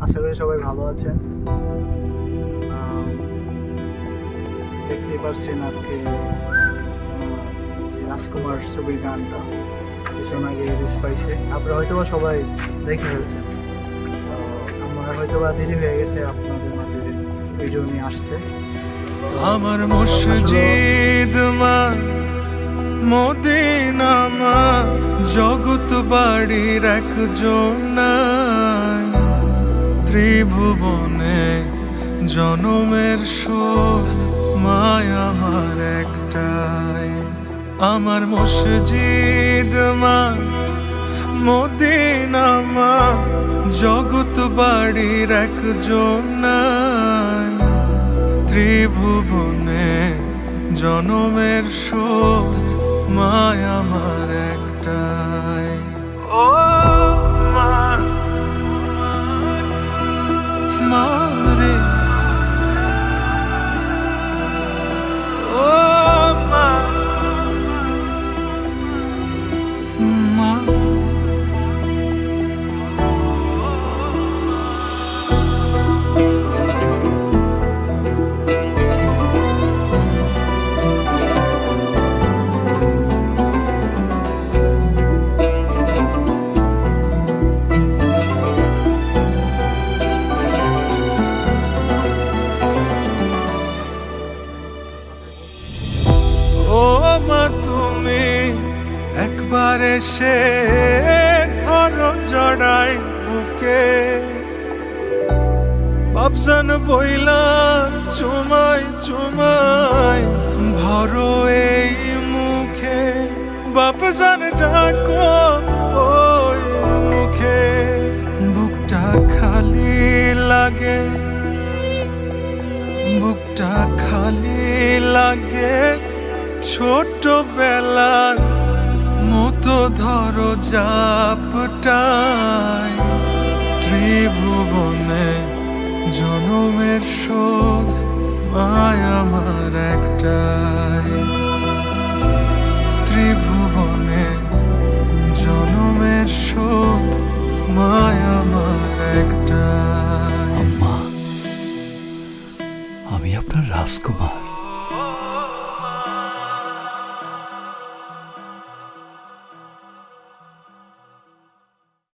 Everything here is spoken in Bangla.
আশা করি সবাই ভালো আছেন। দেখতেই পাচ্ছেন আজকে রাজকুমার ছবির গানটা কিছুক্ষণ আগে রিলিজ পাইছে, আপনারা হয়তোবা সবাই দেখে ফেলছেন। আমার হয়তোবা দেরি হয়ে গেছে আপনাদের মাঝে ভিডিও নিয়ে আসতে। আমার মসজিদ মা মদিনা মা জগৎ বাড়ির একজন নাই, ত্রিভুবনে জনমের শোক মায় আমার একটাই। আমার মসজিদ মা মদিনা মা জগৎ বাড়ির একজন নাই, ত্রিভুবনে জনমের শোক মায় আমার একটাই। ও মা মা রে, ও মা মা। ও মা তুমি একবার এসে ধরো জড়াই বুকে, বাপজান বইলা চুমাই চুমাই ভরো এই মুখে, বাপজান ডাকো ওই মুখে। বুকটা খালি লাগে, বুকটা খালি লাগে, ছোটবেলার মতো ধরো জাপটাই। ত্রিভুবনে জনমের শোক মায় আমার একটাই, ত্রিভুবনে জনমের শোক মায় আমার একটাই। আম্মা, আমি আপনার রাজকুমার।